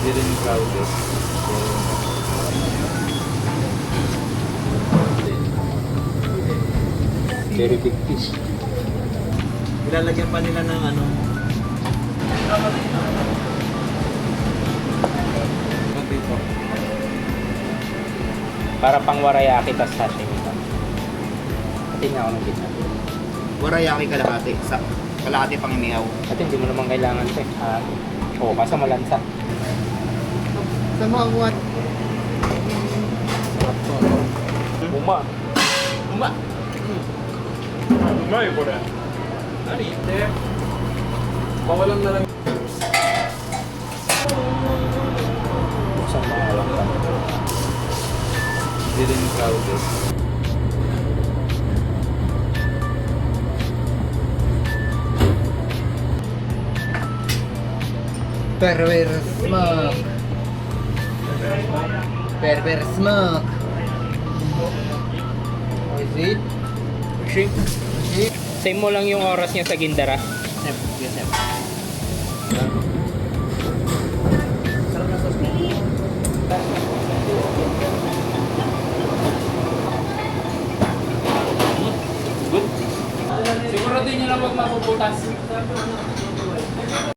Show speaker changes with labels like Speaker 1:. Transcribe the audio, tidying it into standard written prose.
Speaker 1: Hindi rin crowded.
Speaker 2: Very big fish.
Speaker 1: Ilalagyan pa nila ng ano. Dito.
Speaker 2: Para pang warayaki tas sashimi ka. Pati nga ako ng gitna.
Speaker 1: Warayaki kalahati. Kalahati pang imihaw.
Speaker 2: At hindi mo naman kailangan ito eh. Oo, kaso malansa.
Speaker 1: Sa mga what?
Speaker 2: Uma.
Speaker 1: Uma!
Speaker 3: うまいこれ何言ってMawalan na lang
Speaker 2: Buksan mo nga lang ka.
Speaker 1: Hindi rin crowded.
Speaker 4: Perver smoke. Perver smoke. Is it?
Speaker 2: Shrimp. Same mo lang yung oras niya sa Gindara.
Speaker 1: Chef, yes, chef.
Speaker 2: Good. Siguro din nyo lang huwag mapuputas.